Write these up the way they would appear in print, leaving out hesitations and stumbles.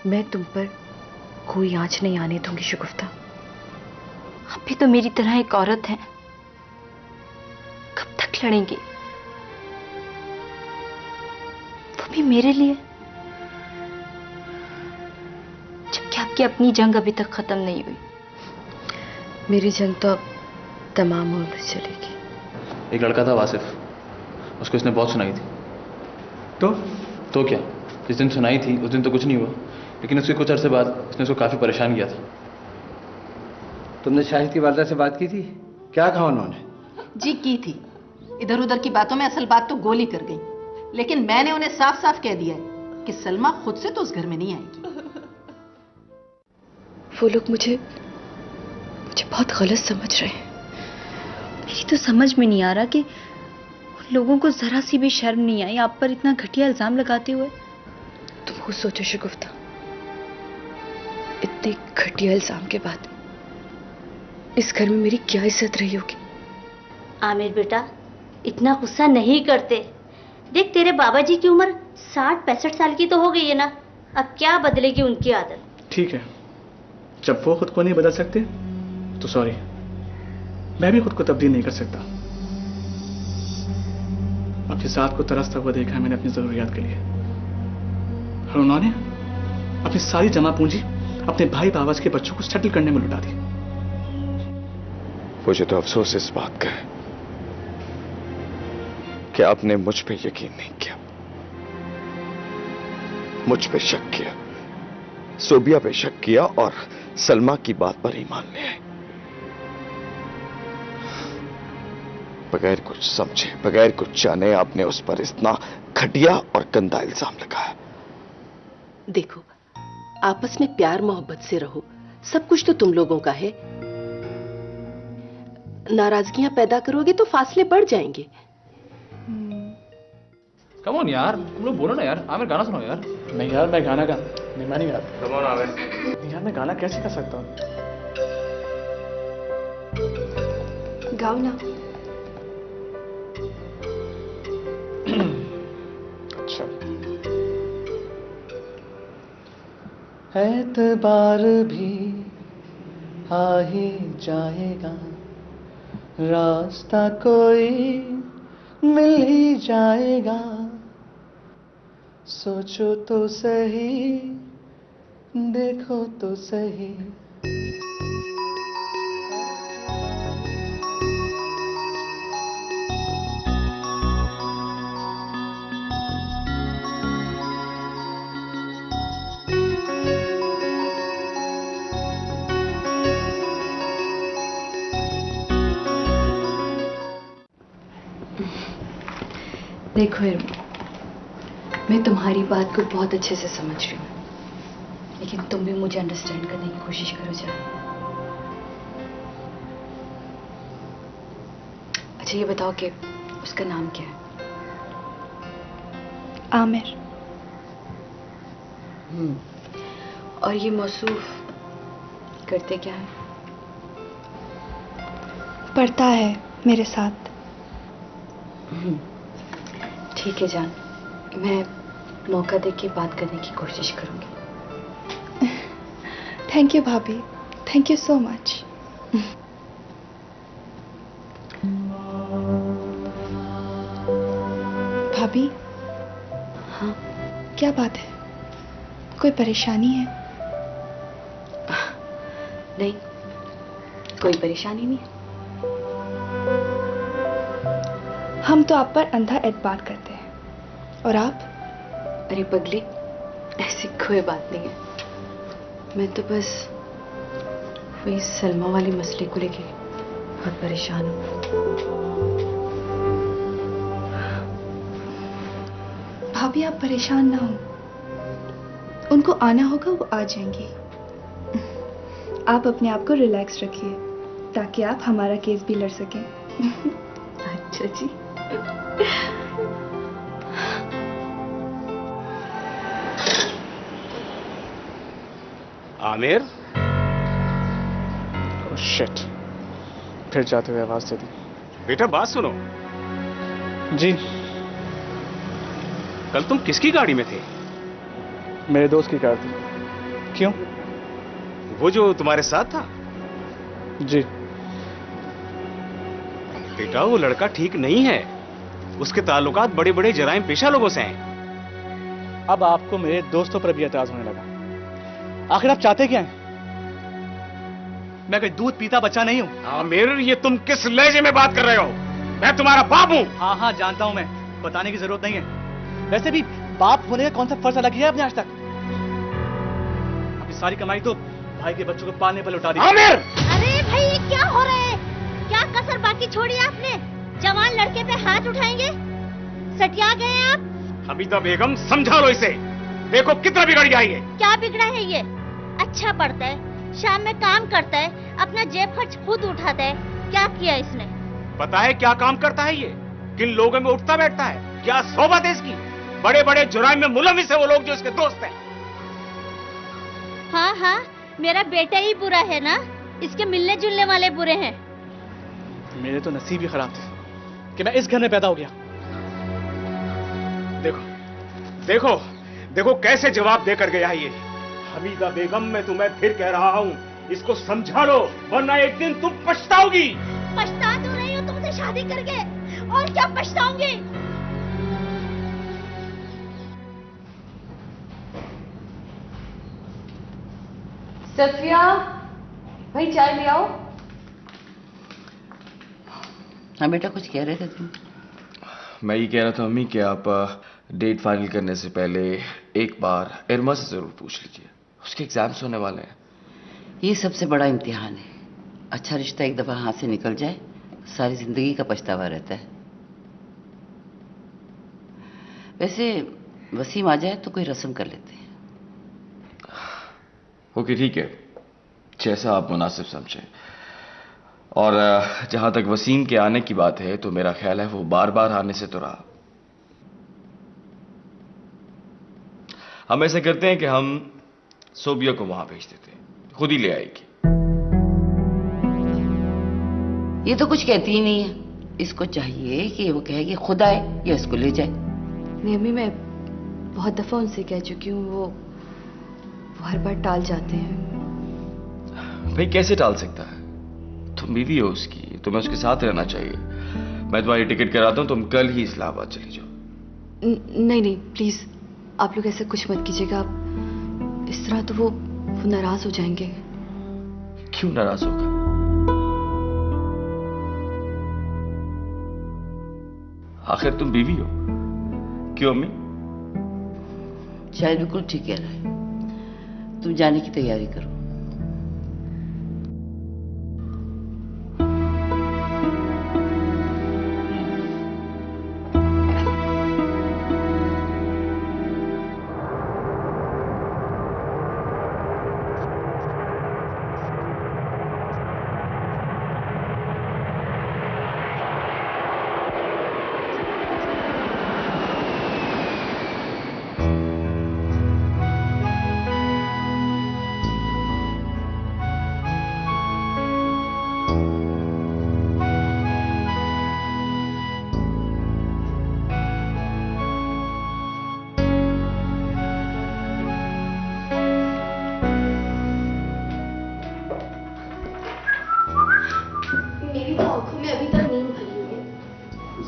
मैं तुम पर कोई आंच नहीं आने दूंगी शगुफ्ता। आप भी तो मेरी तरह एक औरत हैं। कब तक लड़ेंगे, वो भी मेरे लिए, जबकि आपकी अपनी जंग अभी तक खत्म नहीं हुई। मेरी जंग तो अब तमाम उम्र चलेगी। एक लड़का था वासिफ, उसको इसने बहुत सुनाई थी। तो क्या, जिस दिन सुनाई थी उस दिन तो कुछ नहीं हुआ, लेकिन उसके कुछ अरसे बाद इसने उसको काफी परेशान किया था। तुमने शाहिद की वालदा से बात की थी? क्या कहा उन्होंने? जी की थी। इधर उधर की बातों में असल बात तो गोली कर गई, लेकिन मैंने उन्हें साफ साफ कह दिया है कि सलमा खुद से तो उस घर में नहीं आएगी। वो लोग मुझे बहुत गलत समझ रहे हैं। मेरी तो समझ में नहीं आ रहा कि उन लोगों को जरा सी भी शर्म नहीं आई आप पर इतना घटिया इल्जाम लगाते हुए। तुम खुद सोचो शगुफ्ता, इतने घटिया इल्जाम के बाद इस घर में मेरी क्या इज्जत रही होगी। आमिर बेटा, इतना गुस्सा नहीं करते। देख, तेरे बाबा जी की उम्र 60-65 साल की तो हो गई है ना, अब क्या बदलेगी उनकी आदत। ठीक है, जब वो खुद को नहीं बदल सकते तो सॉरी, मैं भी खुद को तब्दील नहीं कर सकता। अपने साथ को तरसता हुआ देखा है मैंने अपनी जरूरियात के लिए, और उन्होंने अपनी सारी जमा पूंजी अपने भाई बाबाज के बच्चों को सेटल करने में लुटा दी। मुझे तो अफसोस इस बात का है कि आपने मुझ पे यकीन नहीं किया, मुझ पे शक किया, सोबिया पे शक किया और सलमा की बात पर ईमान ले आए। बगैर कुछ समझे, बगैर कुछ जाने आपने उस पर इतना घटिया और गंदा इल्जाम लगाया। देखो, आपस में प्यार मोहब्बत से रहो, सब कुछ तो तुम लोगों का है। नाराजगियां पैदा करोगे तो फासले बढ़ जाएंगे। कम ऑन यार, तुम लोग बोलो ना यार। आमिर गाना सुनाओ यार। नहीं यार, मैं गाना नहीं, मैं नहीं गा। Come on Aamir. यार मैं गाना कैसे कर सकता हूँ? गाओ ना। अच्छा। एतबार भी आ ही जाएगा, रास्ता कोई मिल ही जाएगा, सोचो तो सही, देखो तो सही। देखो इरमा, मैं तुम्हारी बात को बहुत अच्छे से समझ रही हूँ, लेकिन तुम भी मुझे अंडरस्टैंड करने की कोशिश करो जरा। अच्छा ये बताओ कि उसका नाम क्या है? आमिर। और ये मौसूफ करते क्या है? पढ़ता है मेरे साथ। ठीक है जान, मैं मौका देके बात करने की कोशिश करूंगी। थैंक यू भाभी, थैंक यू सो मच। भाभी। हाँ? क्या बात है, कोई परेशानी है? नहीं, कोई परेशानी नहीं है। हम तो आप पर अंधा एतबार करते हैं, और आप? अरे पगली, ऐसी कोई बात नहीं है। मैं तो बस वही सलमा वाले मसले को लेके बहुत परेशान हूँ। भाभी आप परेशान ना हो, उनको आना होगा वो आ जाएंगी। आप अपने आप को रिलैक्स रखिए ताकि आप हमारा केस भी लड़ सकें। अच्छा जी। आमिर। ओह शिट, फिर जाते हुए आवाज दे दी। बेटा बात सुनो। जी। कल तुम किसकी गाड़ी में थे? मेरे दोस्त की कार थी। क्यों? वो जो तुम्हारे साथ था। जी बेटा वो लड़का ठीक नहीं है, उसके ताल्लुकात बड़े बड़े जराइम पेशा लोगों से हैं। अब आपको मेरे दोस्तों पर भी एतराज होने लगा। आखिर आप चाहते क्या हैं? मैं कोई दूध पीता बच्चा नहीं हूं। आमिर, ये तुम किस लहजे में बात कर रहे हो? मैं तुम्हारा बाप हूं। हाँ हाँ जानता हूं मैं, बताने की जरूरत नहीं है। वैसे भी बाप होने का कौन सा फर्ज अलग किया आपने आज तक? अपनी सारी कमाई तो भाई के बच्चों को पालने पर लुटा दी। आमिर! अरे भाई ये क्या हो रहा है? क्या कसर बाकी छोड़ी आपने? जवान लड़के पे हाथ उठाएंगे? सटिया गए आप? हमीदा बेगम, समझा लो इसे। देखो कितना बिगड़ गया है। क्या बिगड़ा है ये? अच्छा पढ़ता है, शाम में काम करता है, अपना जेब खर्च खुद उठाता है। क्या किया इसने? पता है क्या काम करता है ये? किन लोगों में उठता बैठता है? क्या सोबत है इसकी? बड़े बड़े जुराइम में मुलविस है वो लोग जो इसके दोस्त हैं। हाँ हाँ, मेरा बेटा ही बुरा है ना, इसके मिलने जुलने वाले बुरे हैं। मेरे तो नसीब ही खराब थे कि मैं इस घर में पैदा हो गया। देखो देखो देखो कैसे जवाब देकर गया है ये। हमीदा बेगम, मैं तुम्हें फिर कह रहा हूँ, इसको समझा लो वरना एक दिन तुम पछताओगी। पछता तो रही हूँ तुमसे शादी करके, और क्या पछताऊंगी। सफिया, भाई चाय ले आओ। हाँ बेटा, कुछ कह रहे थे तुम? मैं ये कह रहा था अम्मी कि आप डेट फाइनल करने से पहले एक बार इरमा से जरूर पूछ लीजिए, उसके एग्जाम्स होने वाले हैं। ये सबसे बड़ा इम्तिहान है। अच्छा रिश्ता एक दफा हाथ से निकल जाए, सारी जिंदगी का पछतावा रहता है। वैसे वसीम आ जाए तो कोई रस्म कर लेते हैं। ओके ठीक है, जैसा आप मुनासिब समझें। और जहां तक वसीम के आने की बात है तो मेरा ख्याल है वो बार बार आने से तो रहा। हम ऐसे करते हैं कि हम सोबिया को वहां भेज देते हैं, खुद ही ले आएगी। ये तो कुछ कहती ही नहीं है। इसको चाहिए कि वो कहे कि खुद आए या इसको ले जाए। नहीं अम्मी, मैं बहुत दफा उनसे कह चुकी हूँ, वो हर बार टाल जाते हैं। भाई कैसे टाल सकता है? तुम बीवी हो उसकी, तुम्हें उसके साथ रहना चाहिए। मैं तुम्हारी टिकट कराता हूं, तुम कल ही इस्लामाबाद चली जाओ। नहीं नहीं प्लीज, आप लोग ऐसा कुछ मत कीजिएगा। आप इस तरह तो वो नाराज हो जाएंगे। क्यों नाराज होगा? आखिर तुम बीवी हो। क्यों अम्मी? शायद बिल्कुल ठीक कह रहा है। तुम जाने की तैयारी करो।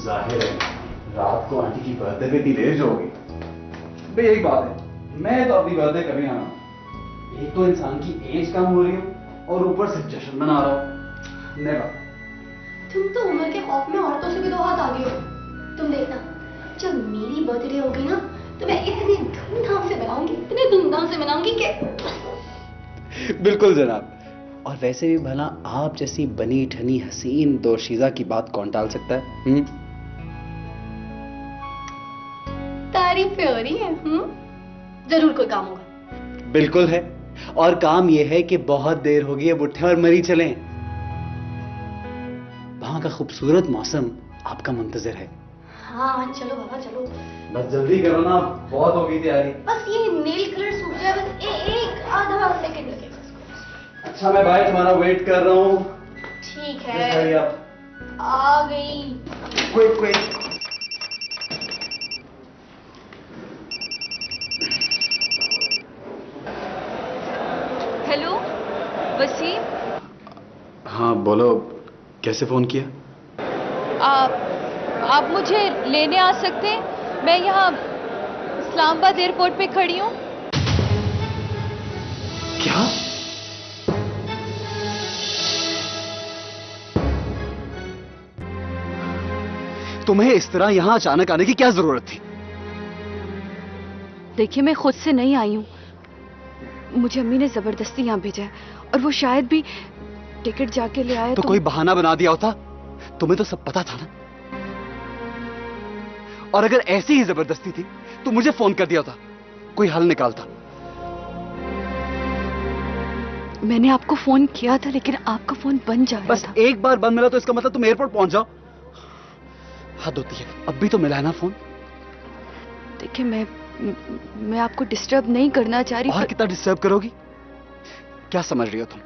जाहिर है रात को आंटी की बर्थडे पे इतनी देर जो होगी। भाई एक बात है, मैं तो अपनी बर्थडे कभी आना, एक तो इंसान की एज कम हो रही हो और ऊपर से जश्न मना रहा हो। नेवर। तुम तो उम्र के खौफ में औरतों से भी तो हाथ आगे हो। तुम देखना, जब मेरी बर्थडे होगी ना तो मैं इतनी धूमधाम से मनाऊंगी, इतनी धूमधाम से मनाऊंगी कि। बिल्कुल जनाब। और वैसे भी भला आप जैसी बनी ठनी हसीन दोशीजा की बात कौन टाल सकता है? तारीफें हो रही हैं। जरूर कोई काम होगा। बिल्कुल है, और काम यह है कि बहुत देर हो गई है, उठे और मरी चलें। वहां का खूबसूरत मौसम आपका मुंतजर है। हाँ चलो बाबा चलो। बस जल्दी करो ना, बहुत हो गई तैयारी। बस ये नेल कलर सूख जाए, बस एक आधा सेकंड लगेगा। अच्छा मैं भाई तुम्हारा वेट कर रहा हूँ। ठीक है, आ गई। Quick quick. हेलो वसीम, हाँ बोलो, कैसे फोन किया? आप मुझे लेने आ सकते हैं? मैं यहाँ इस्लामाबाद एयरपोर्ट पे खड़ी हूँ। क्या? तुम्हें इस तरह यहां अचानक आने की क्या जरूरत थी? देखिए, मैं खुद से नहीं आई हूँ, मुझे अम्मी ने जबरदस्ती यहाँ भेजा है, और वो शायद भी टिकट जाके ले आया तो कोई बहाना बना दिया होता। तुम्हें तो सब पता था ना। और अगर ऐसी ही जबरदस्ती थी तो मुझे फोन कर दिया होता, कोई हल निकालता। मैंने आपको फोन किया था, लेकिन आपका फोन बंद जा रहा बस था। एक बार बंद मिला तो इसका मतलब तुम एयरपोर्ट पहुंच जाओ। हद होती है, अब भी तो मिला है ना फोन। देखिए, मैं आपको डिस्टर्ब नहीं करना चाह रही। और कितना डिस्टर्ब करोगी? क्या समझ रही हो तुम?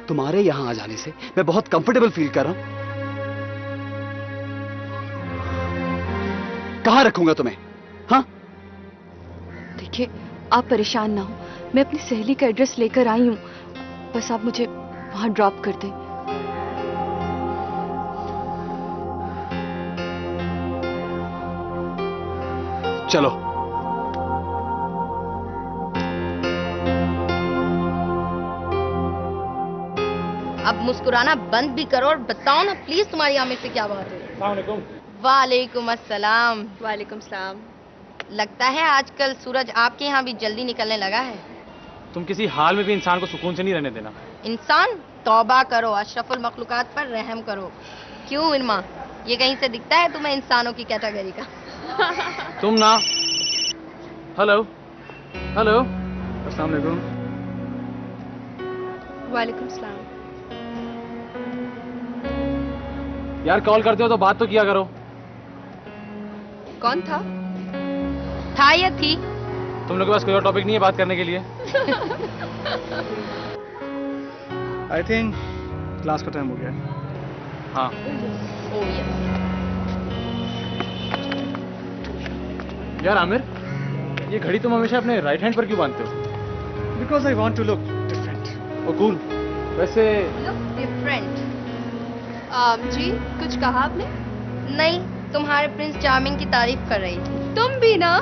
तुम्हारे यहां आ जाने से मैं बहुत कंफर्टेबल फील कर रहा हूं। कहां रखूंगा तुम्हें? हाँ, देखिए, आप परेशान ना हो, मैं अपनी सहेली का एड्रेस लेकर आई हूँ, बस आप मुझे वहां ड्रॉप कर दें। चलो। अब मुस्कुराना बंद भी करो और बताओ ना प्लीज तुम्हारी आमिर से क्या बात है। अस्सलाम वालेकुम। वालेकुम अस्सलाम। वालेकुम सलाम। लगता है आजकल सूरज आपके यहाँ भी जल्दी निकलने लगा है। तुम किसी हाल में भी इंसान को सुकून से नहीं रहने देना। इंसान? तौबा करो, अशरफुल मखलूकात पर रहम करो। क्यों इरमा, ये कहीं से दिखता है तुम्हें इंसानों की कैटेगरी का? तुम ना। हेलो हेलो, अस्सलाम वालेकुम। वालेकुम सलाम। यार कॉल करते हो तो बात तो किया करो। कौन था? था या थी? तुम लोग के पास कोई और टॉपिक नहीं है बात करने के लिए? आई थिंक क्लास का टाइम हो गया है। हाँ। यार आमिर, ये घड़ी तुम हमेशा अपने राइट हैंड पर क्यों बांधते हो? Because I want to look different और कूल। वैसे लुक डिफरेंट? जी, कुछ कहा आपने? नहीं, तुम्हारे प्रिंस चार्मिंग की तारीफ कर रही थी। तुम भी ना।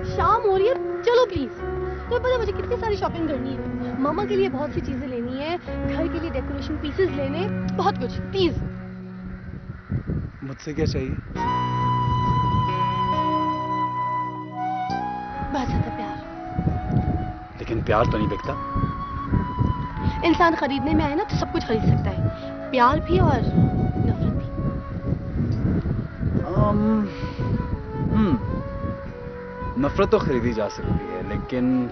शाम हो रही है, चलो प्लीज। तुम्हें पता है मुझे कितनी सारी शॉपिंग करनी है। मामा के लिए बहुत सी चीजें लेनी है, घर के लिए डेकोरेशन पीसेस लेने, बहुत कुछ। प्लीज। मुझसे क्या चाहिए? बस आता प्यार। लेकिन प्यार तो नहीं बिकता। इंसान खरीदने में आए ना तो सब कुछ खरीद सकता है, प्यार भी और नफरत भी। नफरत तो खरीदी जा सकती है, लेकिन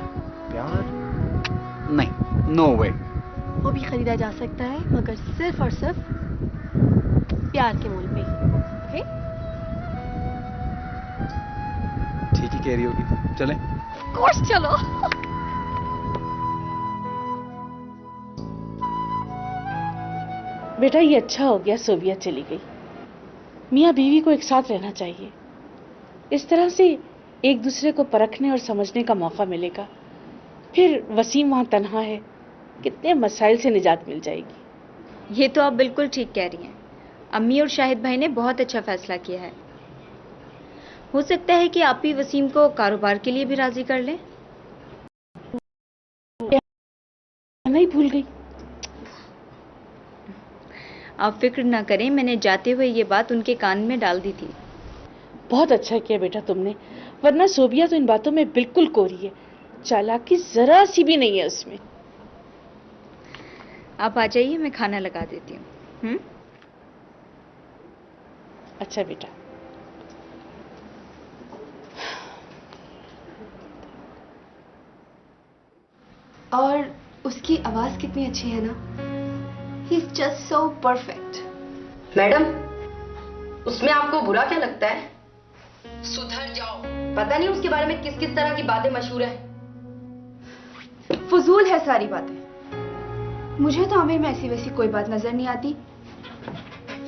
प्यार नहीं। नो वे। वो भी खरीदा जा सकता है, मगर सिर्फ और सिर्फ प्यार के मूल पे। ओके? ठीक ही कह रही होगी, चलें? कोर्स चलो। बेटा, ये अच्छा हो गया सोबिया चली गई। मियाँ बीवी को एक साथ रहना चाहिए। इस तरह से एक दूसरे को परखने और समझने का मौका मिलेगा। फिर वसीम वहाँ तन्हा है, कितने मसाइल से निजात मिल जाएगी। ये तो आप बिल्कुल ठीक कह रही हैं। अम्मी और शाहिद भाई ने बहुत अच्छा फैसला किया है। हो सकता है कि आप भी वसीम को कारोबार के लिए भी राजी कर लें। नहीं भूल गई। आप फिक्र ना करें, मैंने जाते हुए ये बात उनके कान में डाल दी थी। बहुत अच्छा किया बेटा तुमने, वरना सोबिया तो इन बातों में बिल्कुल कोरी है। चालाकी जरा सी भी नहीं है उसमें। आप आ जाइए, मैं खाना लगा देती हूँ। अच्छा बेटा। और उसकी आवाज कितनी अच्छी है ना। He is just so perfect. Madam, उसमें आपको बुरा क्या लगता है? सुधर जाओ। पता नहीं उसके बारे में किस किस तरह की बातें मशहूर है। फजूल है सारी बातें। मुझे तो आमिर में ऐसी वैसी कोई बात नजर नहीं आती।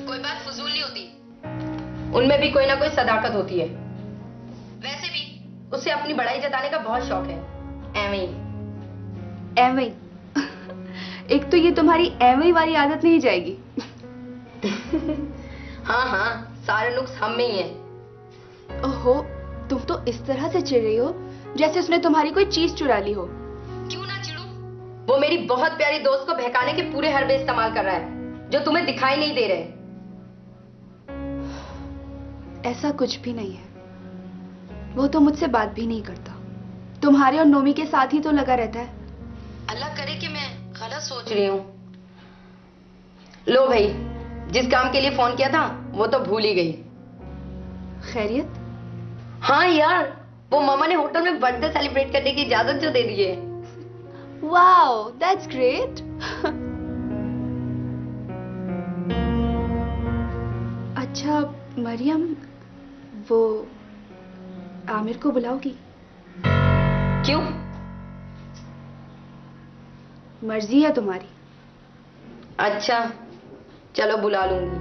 कोई बात फजूल नहीं होती। उनमें भी कोई ना कोई सदाकत होती है। वैसे भी उसे अपनी बड़ाई जताने का बहुत शौक है। एवं एक तो ये तुम्हारी एवं वाली आदत नहीं जाएगी। हाँ हाँ, सारे नुक्स हम में ही हैं। ओहो, तुम तो इस तरह से चिढ़ रही हो जैसे उसने तुम्हारी कोई चीज चुरा ली हो। क्यों ना चिढ़ूं? वो मेरी बहुत प्यारी दोस्त को बहकाने के पूरे हरबे इस्तेमाल कर रहा है जो तुम्हें दिखाई नहीं दे रहे। ऐसा कुछ भी नहीं है। वो तो मुझसे बात भी नहीं करता, तुम्हारे और नोमी के साथ ही तो लगा रहता है। अल्लाह करे कि मैं गलत सोच रही हूँ। लो भाई, जिस काम के लिए फोन किया था वो तो भूल ही गई। खैरियत? हाँ यार, वो मामा ने होटल में बर्थडे सेलिब्रेट करने की इजाजत जो दे दी है। Wow, that's great. अच्छा मरियम, वो आमिर को बुलाओगी? क्यों? मर्जी है तुम्हारी। अच्छा चलो, बुला लूंगी।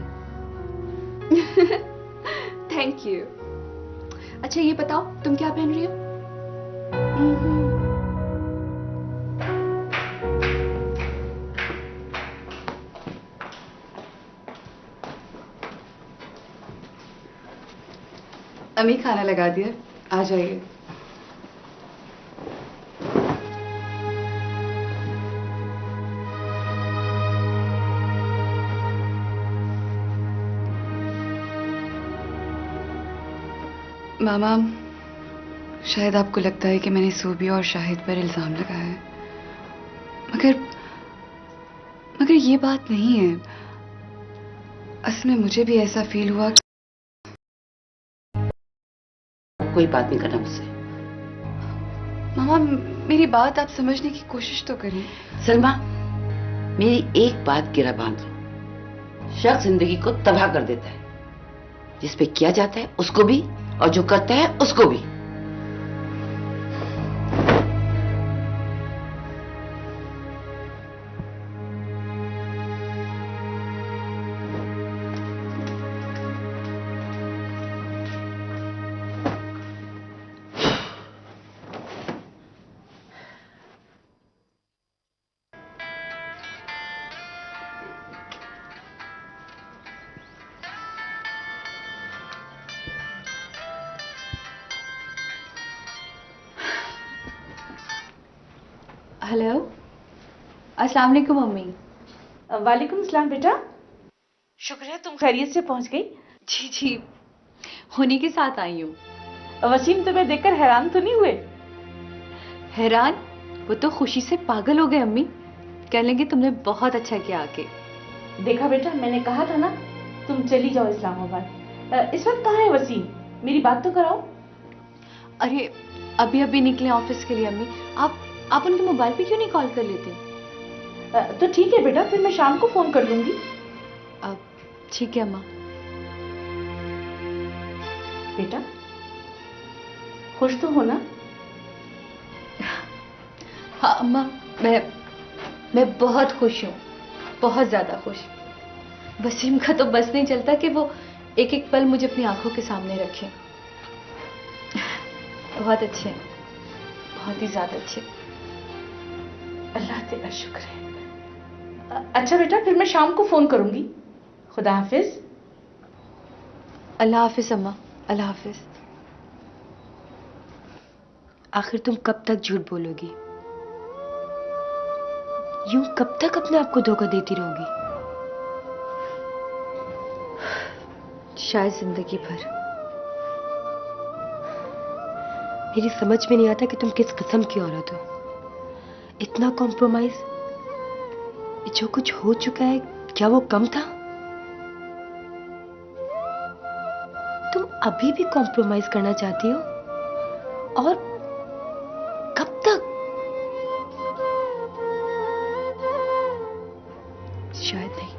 Thank you. अच्छा ये बताओ, तुम क्या पहन रही हो? अम्मी खाना लगा दिया, आ जाइए। मामा, शायद आपको लगता है कि मैंने सूबिया और शाहिद पर इल्जाम लगाया है, मगर ये बात नहीं है। असल में मुझे भी ऐसा फील हुआ। कोई बात नहीं करना मुझसे। मामा, मेरी बात आप समझने की कोशिश तो करें। सलमा, मेरी एक बात गिरा बांध लो, शख्स जिंदगी को तबाह कर देता है। जिस पे किया जाता है उसको भी, और जो करता है उसको भी। हेलो, अस्सलाम वालेकुम मम्मी। वालेकुम सलाम बेटा, शुक्र है तुम खैरियत से पहुंच गई। जी जी, उन्हीं के साथ आई हूँ। वसीम तुम्हें देखकर हैरान तो नहीं हुए? हैरान? वो तो खुशी से पागल हो गए अम्मी। कह लेंगे तुमने बहुत अच्छा किया आके। देखा बेटा, मैंने कहा था ना तुम चली जाओ इस्लामाबाद। इस वक्त कहाँ है वसीम? मेरी बात तो कराओ। अरे अभी अभी निकले ऑफिस के लिए अम्मी। आप उनके मोबाइल पे क्यों नहीं कॉल कर लेते? तो ठीक है बेटा, फिर मैं शाम को फोन कर लूंगी। ठीक है अम्मा। बेटा खुश तो हो ना? हाँ अम्मा, मैं बहुत खुश हूँ, बहुत ज्यादा खुश। वसीम का तो बस नहीं चलता कि वो एक एक पल मुझे अपनी आंखों के सामने रखे। बहुत अच्छे, बहुत ही ज्यादा अच्छे। अल्लाह तेरा शुक्र है। अच्छा बेटा, फिर मैं शाम को फोन करूंगी। खुदा हाफिज। अल्लाह हाफिज अम्मा, अल्लाह हाफिज। आखिर तुम कब तक झूठ बोलोगी? यूं कब तक अपने आप को धोखा देती रहोगी? शायद जिंदगी भर। मेरी समझ में नहीं आता कि तुम किस किस्म की औरत हो। इतना कॉम्प्रोमाइज, जो कुछ हो चुका है क्या वो कम था? तुम अभी भी कॉम्प्रोमाइज करना चाहती हो? और कब तक? शायद नहीं।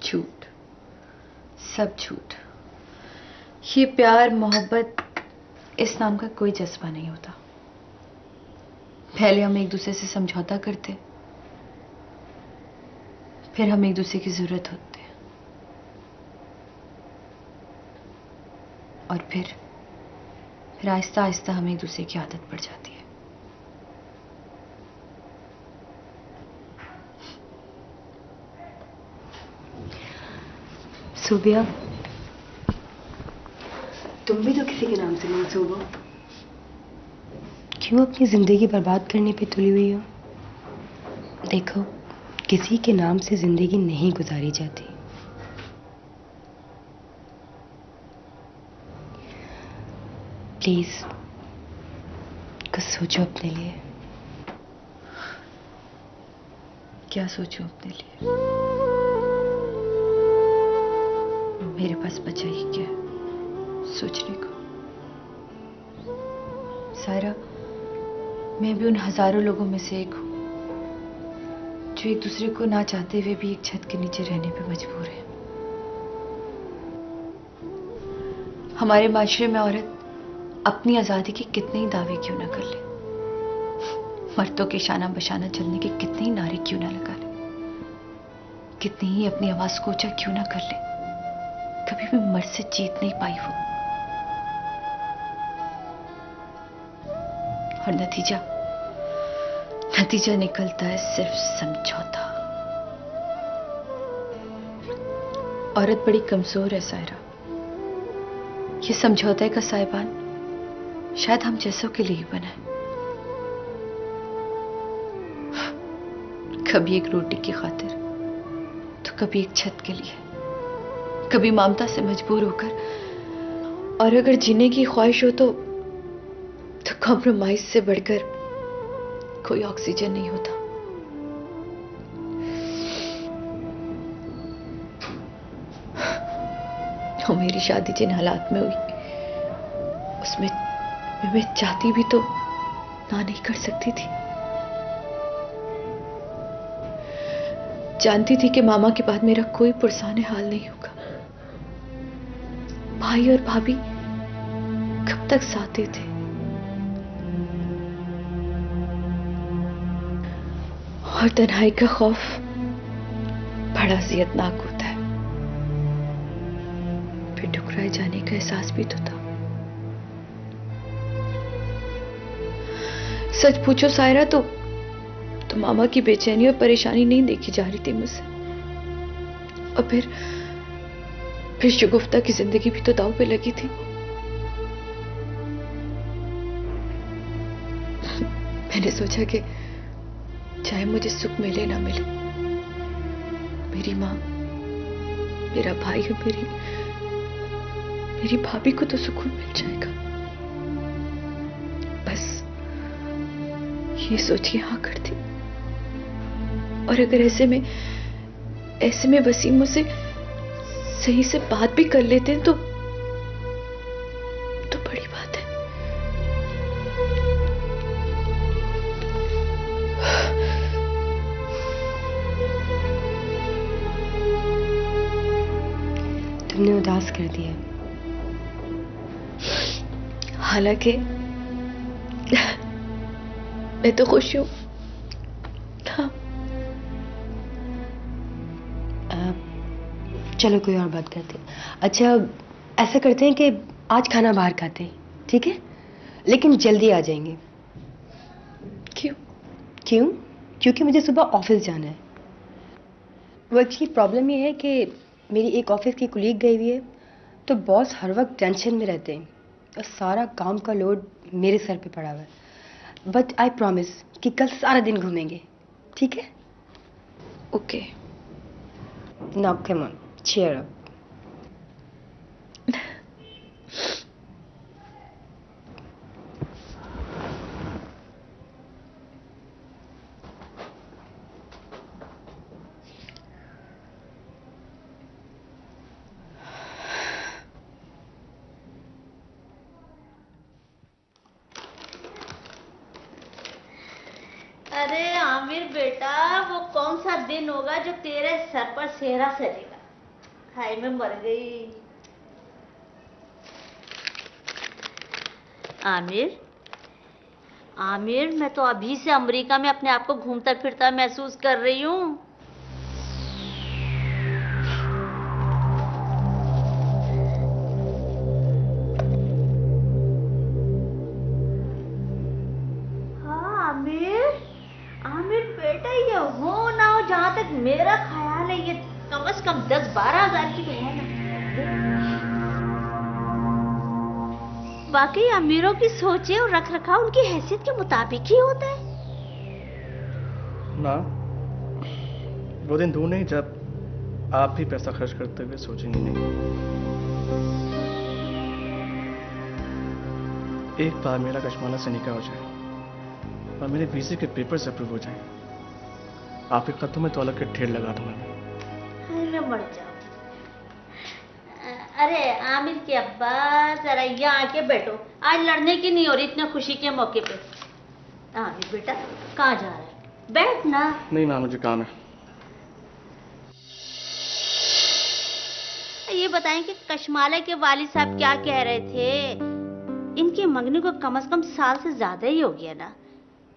झूठ, सब झूठ। ये प्यार मोहब्बत, इस नाम का कोई जज्बा नहीं होता। पहले हम एक दूसरे से समझौता करते, फिर हम एक दूसरे की जरूरत होते हैं, और फिर आहिस्ता आहिस्ता हमें एक दूसरे की आदत पड़ जाती है। सूबिया, तुम भी तो किसी के नाम से मंसूब हो। क्यों अपनी जिंदगी बर्बाद करने पे तुली हुई हो? देखो, किसी के नाम से जिंदगी नहीं गुजारी जाती। प्लीज कुछ सोचो अपने लिए। क्या सोचूं अपने लिए? मेरे पास बचा ही क्या है सोचने को? सायरा, मैं भी उन हजारों लोगों में से एक हूं जो एक दूसरे को ना चाहते हुए भी एक छत के नीचे रहने पे मजबूर है। हमारे माशरे में औरत अपनी आजादी के कितने ही दावे क्यों ना कर ले, मर्दों के शाना बशाना चलने के कितने ही नारे क्यों ना लगा ले, कितनी ही अपनी आवाज को ऊंचा क्यों ना कर ले, कभी भी मर्द से जीत नहीं पाई वो। और नतीजा निकलता है सिर्फ समझौता। औरत बड़ी कमजोर है सायरा। ये समझौते का साहिबान शायद हम जैसों के लिए ही बना है। कभी एक रोटी की खातिर, तो कभी एक छत के लिए, कभी ममता से मजबूर होकर, और अगर जीने की ख्वाहिश हो तो कॉम्प्रोमाइज से बढ़कर कोई ऑक्सीजन नहीं होता। और मेरी शादी जिन हालात में हुई, उसमें मैं चाहती भी तो ना नहीं कर सकती थी। जानती थी कि मामा के बाद मेरा कोई पुरसाने हाल नहीं होगा। भाई और भाभी कब तक साथ देते? और तन्हाई का खौफ बड़ा अज़ियतनाक होता है। फिर ठुकराए जाने का एहसास भी तो था। सच पूछो सायरा, तो मामा की बेचैनी और परेशानी नहीं देखी जा रही थी मुझसे। और फिर शगुफ्ता की जिंदगी भी तो दांव पे लगी थी। मैंने सोचा कि चाहे मुझे सुख मिले ना मिले, मेरी माँ, मेरा भाई और मेरी भाभी को तो सुकून मिल जाएगा। बस ये सोच के हाँ कर दी। और अगर ऐसे में वसीम मुझसे सही से बात भी कर लेते हैं तो बड़ी बात है। तुमने उदास कर दिया। हालांकि मैं तो खुश हूं। हाँ। चलो कोई और बात करते हैं। अच्छा, ऐसा करते हैं कि आज खाना बाहर खाते हैं, ठीक है? लेकिन जल्दी आ जाएंगे। क्यों? क्योंकि मुझे सुबह ऑफिस जाना है। वो एक्चुअली प्रॉब्लम ये है कि मेरी एक ऑफिस की कुलीग गई हुई है, तो बॉस हर वक्त टेंशन में रहते हैं और सारा काम का लोड मेरे सर पे पड़ा हुआ है। बट आई प्रॉमिस कि कल सारा दिन घूमेंगे, ठीक है? Okay. Now come on, cheer up. अरे आमिर बेटा, वो कौन सा दिन होगा जो तेरे सर पर सेहरा सजेगा? हाय मैं मर गई। आमिर, आमिर, मैं तो अभी से अमेरिका में अपने आप को घूमता फिरता महसूस कर रही हूँ। हाँ आमिर, आमिर बेटा, ये हो ना हो, जहाँ तक मेरा ख्याल है ये कम से कम 10-12 हजार की तो है ना। वाकई अमीरों की सोचे और रख रखाव उनकी हैसियत के मुताबिक ही होता है ना। वो दिन दूर नहीं जब आप भी पैसा खर्च करते हुए सोचेंगे नहीं। एक बार मेरा कश्माला से निकाह हो जाए और मेरे वीजे के पेपर्स अप्रूव हो जाए, आपके खतों में दौलत के ढेर लगा दूंगा मैं। अरे मर जाओ। अरे आमिर के अब्बा, जरा यहाँ आके बैठो, आज लड़ने की नहीं हो रही इतने खुशी के मौके पे। आमिर बेटा, कहाँ जा रहा है? बैठ ना। नहीं ना, मुझे काम है। ये बताएं कि कश्माला के वालिद साहब क्या कह रहे थे? इनके मंगने को कम से कम साल से ज्यादा ही हो गया ना,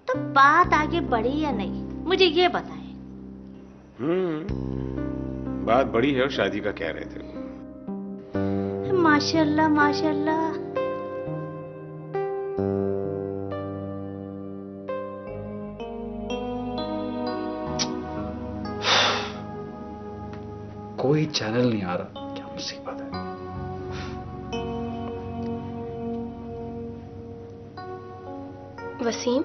तो बात आगे बढ़ी या नहीं, मुझे ये बताएं। बात बड़ी है और शादी का कह रहे थे। माशाल्लाह माशाल्लाह। कोई चैनल नहीं आ रहा, क्या मुसीबत है। वसीम,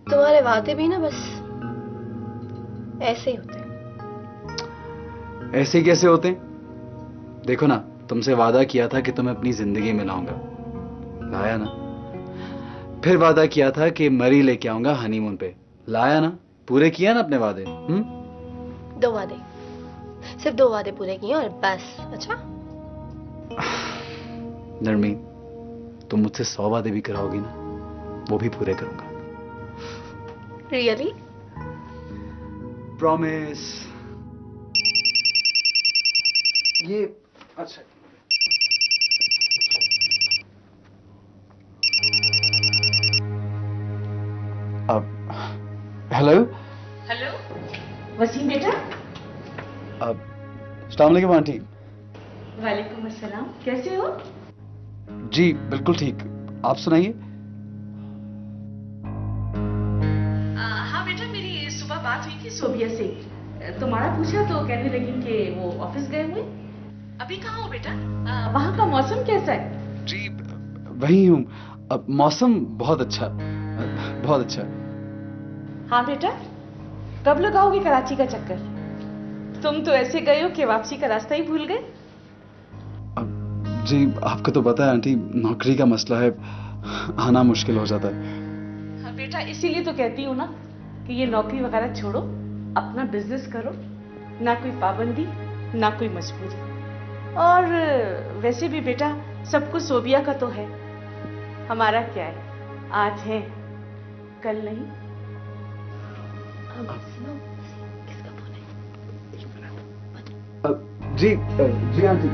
तुम्हारे वादे भी ना बस ऐसे ही होते हैं। ऐसे कैसे होते हैं? देखो ना, तुमसे वादा किया था कि तुम्हें अपनी जिंदगी में लाऊंगा, लाया ना। फिर वादा किया था कि मरी लेके आऊंगा हनीमून पे, लाया ना। पूरे किया ना अपने वादे। 2 वादे, सिर्फ 2 वादे पूरे किए और बस। अच्छा नरमीन, तुम मुझसे 100 वादे भी कराओगी ना, वो भी पूरे करूंगा। रियली? प्रॉमिस। ये अच्छा, अब हेलो हेलो वसीम बेटा। अब अस्सलाम वालेकुम आंटी। वालेकुम अस्सलाम, कैसे हो? जी बिल्कुल ठीक, आप सुनाइए। हाँ बेटा, मेरी सुबह बात हुई थी सोबिया से, तुम्हारा पूछा तो कहने लगी कि वो ऑफिस गए हुए। अभी कहाँ हो बेटा? वहाँ का मौसम कैसा है? जी वही हूँ। अब मौसम बहुत अच्छा, बहुत अच्छा। हाँ बेटा, कब लगाओगे कराची का चक्कर? तुम तो ऐसे गए हो कि वापसी का रास्ता ही भूल गए। जी आपको तो पता है आंटी, नौकरी का मसला है, आना मुश्किल हो जाता है। हाँ बेटा, इसीलिए तो कहती हूँ ना कि ये नौकरी वगैरह छोड़ो, अपना बिजनेस करो, ना कोई पाबंदी ना कोई मजबूरी। और वैसे भी बेटा सब कुछ सोबिया का तो है, हमारा क्या है, आज है कल नहीं। किसका फोन है? जी आंटी।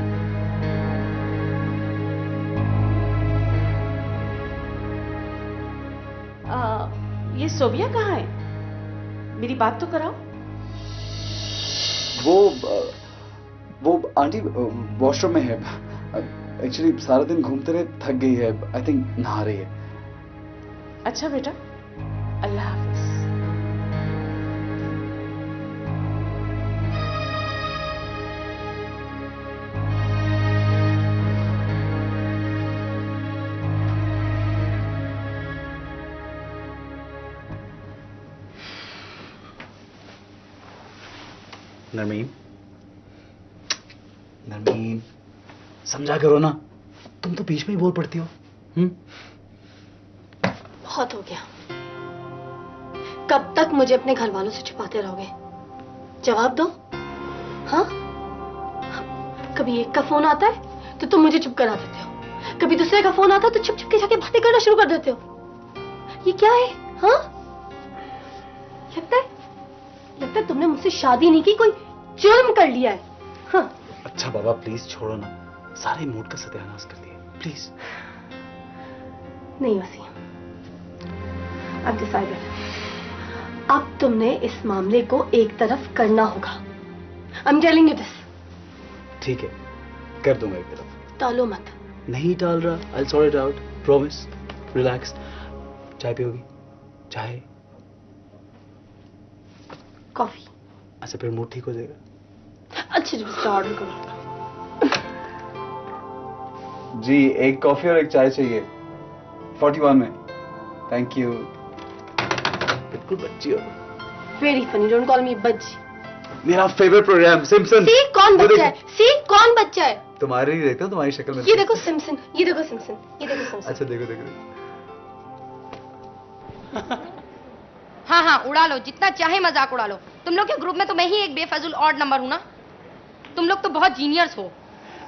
ये सोबिया कहाँ है? मेरी बात तो कराओ। वो आंटी वॉशरूम में है। एक्चुअली सारा दिन घूमते रहे, थक गई है, आई थिंक नहा रही है। अच्छा बेटा, अल्लाह हाफिज। नरमीन, नरमीन समझा करो ना, तुम तो बीच में ही बोल पड़ती हो। बहुत हो गया। कब तक मुझे अपने घर वालों से छुपाते रहोगे? जवाब दो। हाँ, कभी एक का फोन आता है तो तुम मुझे चुप करा देते हो, कभी दूसरे का फोन आता है तो छुप छुप के जाके बातें करना शुरू कर देते हो। ये क्या है? हाँ, लगता है तुमने मुझसे शादी नहीं की, कोई जुर्म कर लिया है। हाँ। अच्छा बाबा प्लीज छोड़ो ना, सारे मूड का सत्यानाश कर दिया प्लीज। नहीं वसीम, अब डिसाइडेड, अब तुमने इस मामले को एक तरफ करना होगा। I am telling you this. ठीक है, कर दूंगा एक तरफ। टालो मत। नहीं टाल रहा, I'll sort it out, promise, relax। चाय पियोगी? चाय? कॉफी। अच्छा, फिर मूड ठीक हो जाएगा। अच्छी तरह से ऑर्डर करो। जी, एक कॉफी और एक चाय चाहिए 41 में। Thank you. बिल्कुल बच्ची हो। वेरी फनी, डोंट कॉल मी बच्ची। मेरा फेवरेट प्रोग्राम सिम्पसन। सी कौन बच्चा है? सी कौन बच्चा है? तुम्हारे ही देखता हूँ, तुम्हारी शक्ल में। ये देखो सिम्पसन, ये देखो सिम्पसन, ये देखो सिम्पसन। अच्छा, देखो देखो। हाँ हाँ, उड़ा लो, जितना चाहे मजाक उड़ा लो। तुम लोग के ग्रुप में तो मैं ही एक बेफजूल ऑड नंबर हूँ ना। तुम लोग तो बहुत जीनियर्स हो।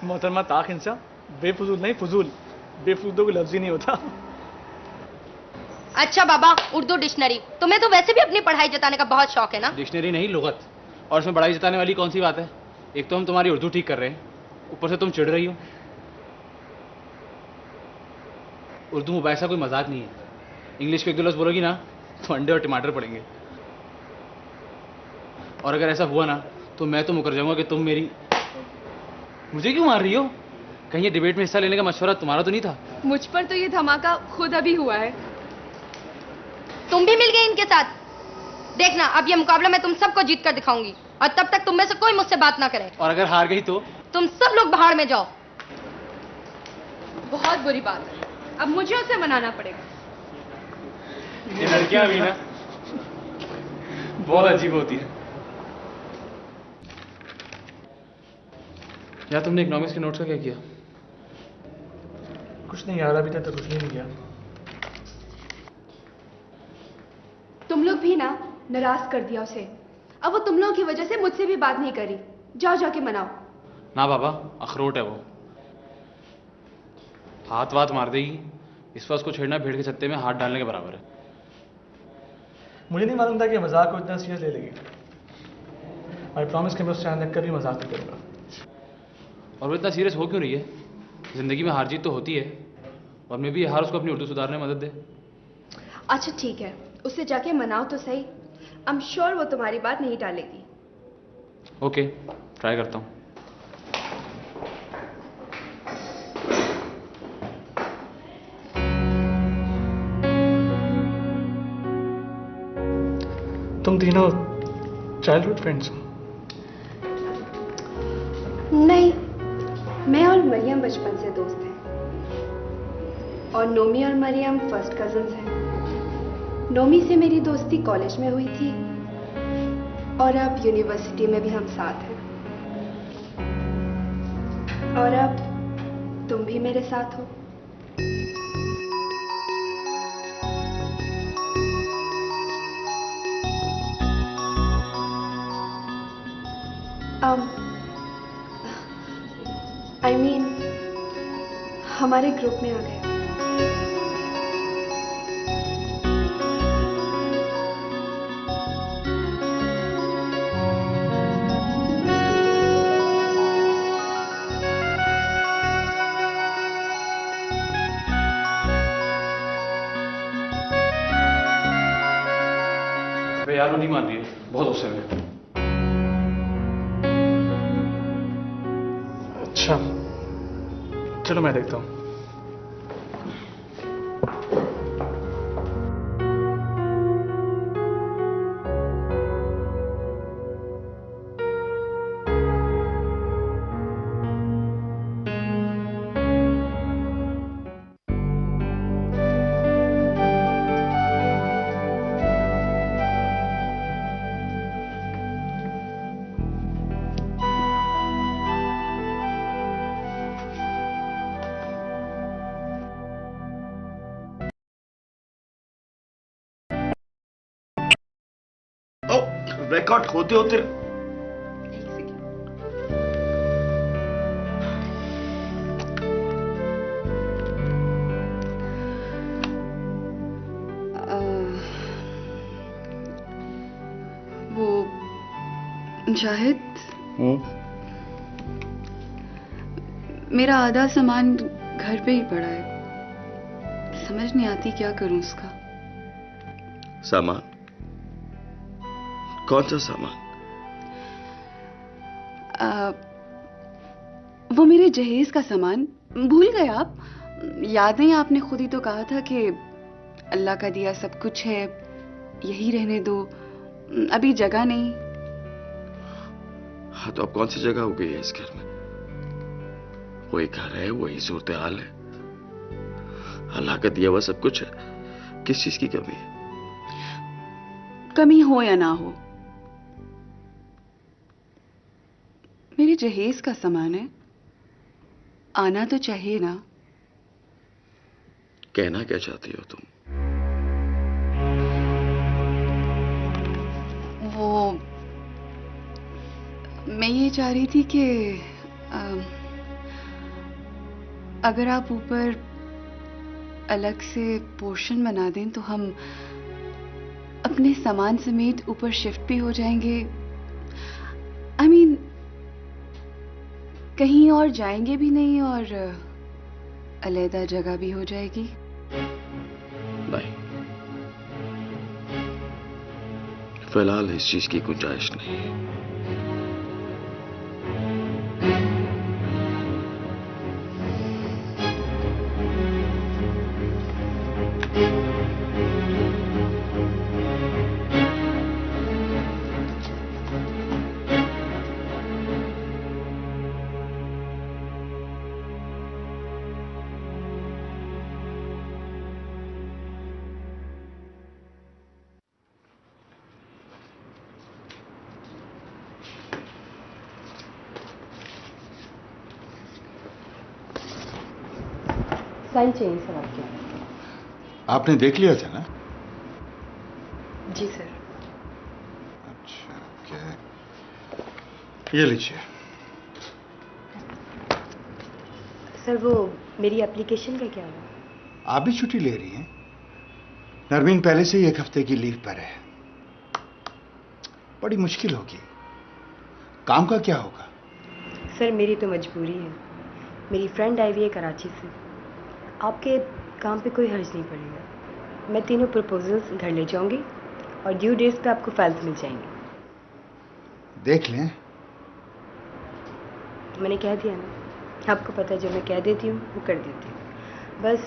मोहतरमा ताक इंसान, बेफजूल नहीं फजूल, बेफजूल तो कोई लफ्ज ही नहीं होता। अच्छा बाबा, उर्दू डिक्शनरी। तुम्हें तो वैसे भी अपनी पढ़ाई जताने का बहुत शौक है ना। डिक्शनरी नहीं, लुगत। और उसमें बड़ाई जताने वाली कौन सी बात है? एक तो हम तुम्हारी उर्दू ठीक कर रहे हैं, ऊपर से तुम चिढ़ रही हो। उर्दू मुबाहिसा कोई मजाक नहीं है। इंग्लिश के एक दो लफ्ज बोलोगी ना तो अंडे और टमाटर पड़ेंगे। और अगर ऐसा हुआ ना तो मैं तो मुकर जाऊंगा कि तुम मेरी। मुझे क्यों मार रही हो? कहीं ये डिबेट में हिस्सा लेने का मशवरा तुम्हारा तो नहीं था? मुझ पर तो ये धमाका खुद अभी हुआ है। तुम भी मिल गए इनके साथ। देखना, अब ये मुकाबला मैं तुम सबको जीत कर दिखाऊंगी, और तब तक तुम में से कोई मुझसे बात ना करे। और अगर हार गई तो? तुम सब लोग बाहर में जाओ। बहुत बुरी बात है, अब मुझे उसे मनाना पड़ेगा। ये लड़कियां भी ना बहुत अजीब होती है। यार, तुमने इकोनॉमिक्स के नोट्स का क्या किया? कुछ नहीं यार, अभी तक तो कुछ नहीं किया। तुम लोग भी ना नाराज कर दिया उसे। अब वो तुम लोगों की वजह से मुझसे भी बात नहीं करी। जाओ जाके मनाओ। ना बाबा, अखरोट है वो, हाथ वाथ मार देगी। इस पर उसको छेड़ना भेड़ के छत्ते में हाथ डालने के बराबर है। मुझे नहीं मालूम था कि मजाक को इतना सीरियस ले लेगी। आई प्रॉमिस कि मैं उससे आने कभी मजाक नहीं करूंगा। और वो इतना सीरियस हो क्यों रही है? जिंदगी में हार जीत तो होती है, और मैं भी ये हार उसको अपनी उर्दू सुधारने में मदद दे। अच्छा ठीक है, उसे जाके मनाओ तो सही। आई एम श्योर वो तुम्हारी बात नहीं टालेगी। ओके, ट्राई करता हूँ। तुम तीनों चाइल्डहुड फ्रेंड्स हो? नहीं, मैं और मरियम बचपन से दोस्त हैं, और नोमी और मरियम फर्स्ट कजन्स हैं। नोमी से मेरी दोस्ती कॉलेज में हुई थी, और अब यूनिवर्सिटी में भी हम साथ हैं। और अब तुम भी मेरे साथ हो। I mean, हमारे ग्रुप में आ गए। अबे यार, वो नहीं मान रही है, बहुत गुस्से में। अच्छा, चलो मैं देखता हूँ। रिकॉर्ड होते होते वो जाहिद, मेरा आधा सामान घर पे ही पड़ा है, समझ नहीं आती क्या करूं उसका। सामान? कौन सा सामान? वो मेरे जहेज का सामान। भूल गए आप? याद नहीं, आपने खुद ही तो कहा था कि अल्लाह का दिया सब कुछ है, यही रहने दो, अभी जगह नहीं। हाँ तो अब कौन सी जगह हो गई है इस घर में? वही घर है, वही सूरत हाल है, अल्लाह का दिया हुआ सब कुछ है, किस चीज की कमी है? कमी हो या ना हो, मेरे जहेज का सामान है, आना तो चाहिए ना। कहना क्या चाहती हो तुम? वो मैं ये चाह रही थी कि अगर आप ऊपर अलग से पोर्शन बना दें तो हम अपने सामान समेत ऊपर शिफ्ट भी हो जाएंगे। I mean, कहीं और जाएंगे भी नहीं और अलग जगह भी हो जाएगी। नहीं, फिलहाल इस चीज की गुंजाइश नहीं है। साइन चाहिए सर आपके। आपने देख लिया था ना? जी सर। अच्छा, ओके, ये लीजिए। सर वो मेरी एप्लीकेशन का क्या हुआ? आप भी छुट्टी ले रही हैं? नरमीन पहले से ही 1 हफ्ते की लीव पर है, बड़ी मुश्किल होगी। काम का क्या होगा? सर मेरी तो मजबूरी है, मेरी फ्रेंड आई हुई है कराची से, आपके काम पे कोई हर्ज नहीं पड़ेगा। मैं तीनों प्रपोजल्स घर ले जाऊंगी और ड्यू डेट्स पे आपको फाइल्स मिल जाएंगे। देख लें। मैंने कह दिया ना, आपको पता है जो मैं कह देती हूँ वो कर देती हूँ। बस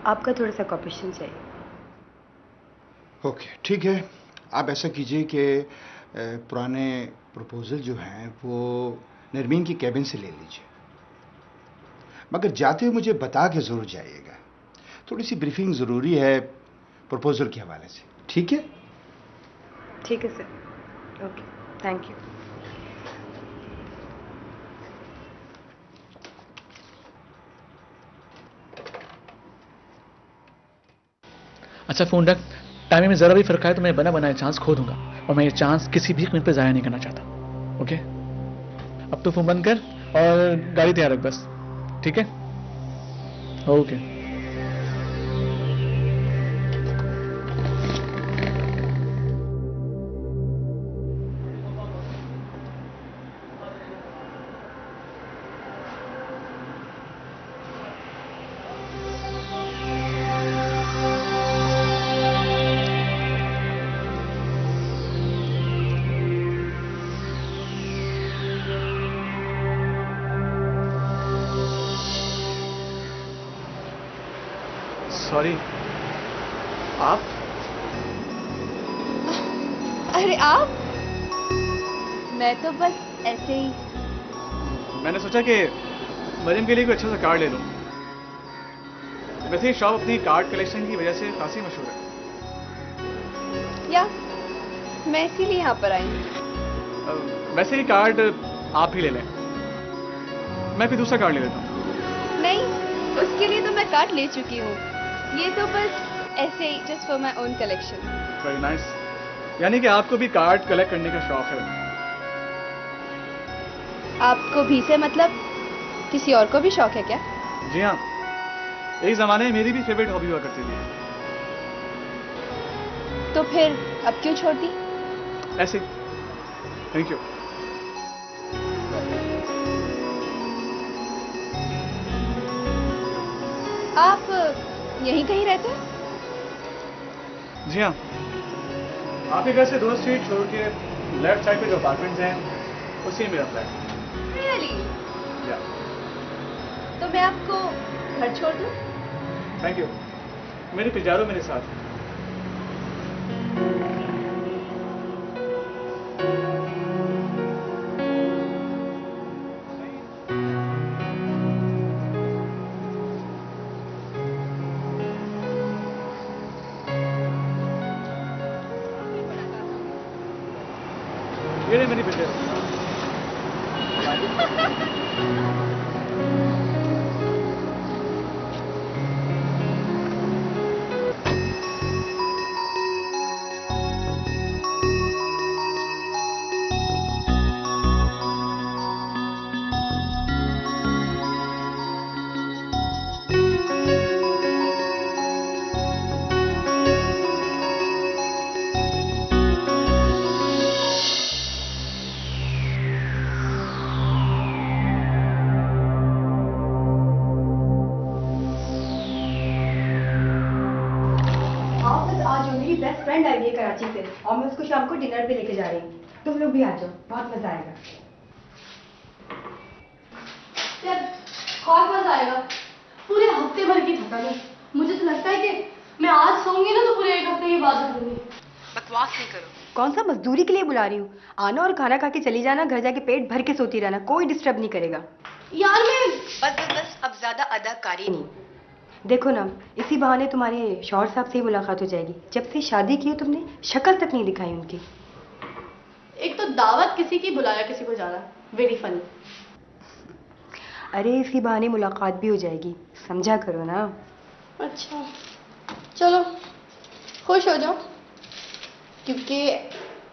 आपका थोड़ा सा कॉपरेशन चाहिए। ओके, ठीक है। आप ऐसा कीजिए कि पुराने प्रपोजल जो हैं वो नरमीन की कैबिन से ले लीजिए, मगर जाते हुए मुझे बता के ज़रूर जाइएगा। थोड़ी सी ब्रीफिंग ज़रूरी है प्रपोजल के हवाले से, ठीक है? ठीक है सर। Okay, thank you. अच्छा फ़ोन रख, टाइमिंग में ज़रा भी फर्क आए तो मैं बना बनाए चांस खो दूंगा, और मैं ये चांस किसी भी कीमत पर ज़ाया नहीं करना चाहता। ओके, अब तो फ़ोन बंद कर और गाड़ी तैयार रख बस, ठीक है? ओके। सॉरी, आप? अरे आप? मैं तो बस ऐसे ही। मैंने सोचा कि मरियम के लिए कोई अच्छा सा कार्ड ले लूं। वैसे ये शॉप अपनी कार्ड कलेक्शन की वजह से खासी मशहूर है। या मैं इसीलिए यहाँ पर आई हूँ। वैसे ही कार्ड आप ही ले लें, मैं भी दूसरा कार्ड ले लेता हूँ। नहीं, उसके लिए तो मैं कार्ड ले चुकी हूँ, ये तो बस ऐसे ही just for my own collection. Very nice. यानी कि आपको भी कार्ड कलेक्ट करने का शौक है? आपको भी से मतलब किसी और को भी शौक है क्या? जी हाँ, एक जमाने में मेरी भी फेवरेट हॉबी हुआ करती थी। तो फिर अब क्यों छोड़ दी? ऐसे। Thank you. आप यहीं कहीं रहते हैं? जी हाँ, आपके घर से 2 स्ट्रीट छोड़ के लेफ्ट साइड पे जो अपार्टमेंट्स हैं उसी में मेरा फ्लैट। रियली? या तो मैं आपको घर छोड़ दूं? थैंक यू, मेरे पिजारो मेरे साथ। ये मेरी पिजारो। आज मेरी बेस्ट फ्रेंड आई है कराची से और मैं उसको शाम को डिनर पे लेके जा रही हूँ। तुम लोग भी आ जाओ, बहुत मजा आएगा। यार बहुत मजा आएगा। पूरे हफ्ते भर की थकान है। मुझे तो लगता है कि मैं आज सोऊंगी ना तो पूरे 1 हफ्ते की बात करूंगी। बकवास नहीं करो। कौन सा मजदूरी के लिए बुला रही हूँ? आना और खाना खा के चली जाना, घर जाके पेट भर के सोती रहना, कोई डिस्टर्ब नहीं करेगा। यार मैं बस अब ज्यादा अदाकारी नहीं। देखो ना, इसी बहाने तुम्हारे शौहर साहब से ही मुलाकात हो जाएगी। जब से शादी की हो तुमने शक्ल तक नहीं दिखाई उनकी। एक तो दावत किसी की बुलाया किसी को जाना, वेरी फनी। अरे इसी बहाने मुलाकात भी हो जाएगी, समझा करो ना। अच्छा चलो खुश हो जाओ क्योंकि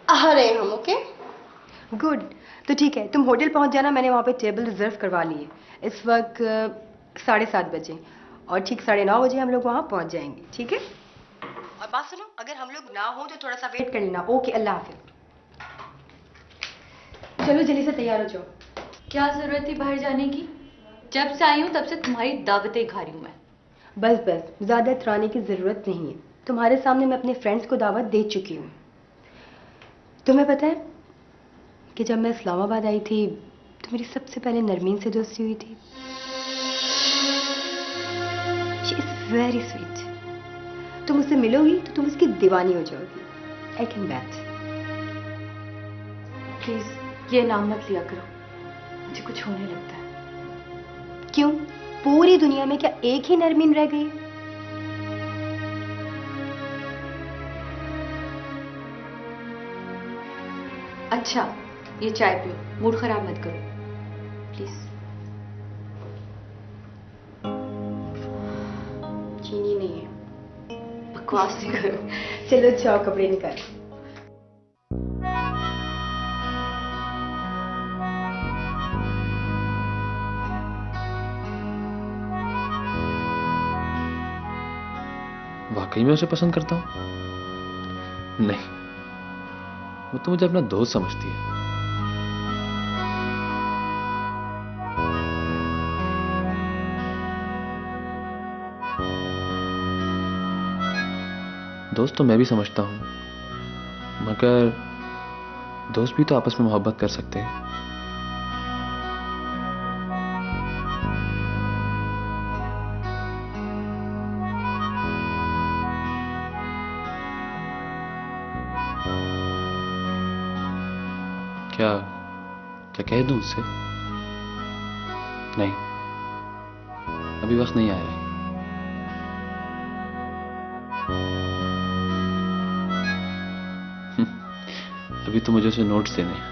आ रहे हैं हम। ओके गुड, तो ठीक है, तुम होटल पहुंच जाना। मैंने वहाँ पे टेबल रिजर्व करवा ली है। इस वक्त 7:30 बजे और ठीक 9:30 बजे हम लोग वहाँ पहुंच जाएंगे, ठीक है? और बात सुनो, अगर हम लोग ना हो तो थोड़ा सा वेट कर लेना। ओके, अल्लाह हाफिज। चलो जल्दी से तैयार हो जाओ। क्या जरूरत थी बाहर जाने की? जब से आई हूँ तब से तुम्हारी दावतें खा रही हूँ मैं। बस ज्यादा इतराने की जरूरत नहीं है। तुम्हारे सामने मैं अपने फ्रेंड्स को दावत दे चुकी हूँ। तुम्हें पता है कि जब मैं इस्लामाबाद आई थी तो मेरी सबसे पहले नरमीन से दोस्ती हुई थी। She is very sweet. तुम उससे मिलोगी तो तुम उसकी दीवानी हो जाओगी। I can bat. प्लीज ये नाम मत लिया करो, मुझे कुछ होने लगता है। क्यों? पूरी दुनिया में क्या एक ही नरमीन रह गई? अच्छा ये चाय पियो, मूड खराब मत करो प्लीज। चीनी नहीं है। बकवास नहीं करो। चलो जाओ कपड़े निकालो। वाकई में उसे पसंद करता हूं? नहीं, वो तो मुझे अपना दोस्त समझती है। दोस्त तो मैं भी समझता हूं, मगर दोस्त भी तो आपस में मोहब्बत कर सकते हैं। क्या क्या कह दूं उससे? नहीं, अभी वक्त नहीं आया है। अभी तो मुझे उसे नोट्स देने हैं।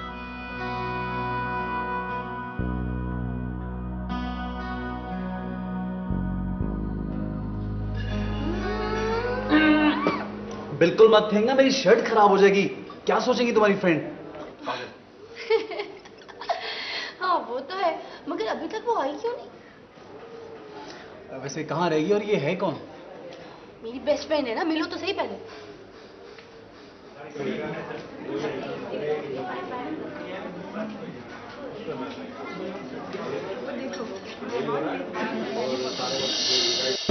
बिल्कुल मत फेंकना, मेरी शर्ट खराब हो जाएगी। क्या सोचेंगी तुम्हारी फ्रेंड? हाँ वो तो है, मगर अभी तक वो आई क्यों नहीं? वैसे कहाँ रहेगी और ये है कौन? मेरी बेस्ट फ्रेंड है ना, मिलो तो सही पहले। देखो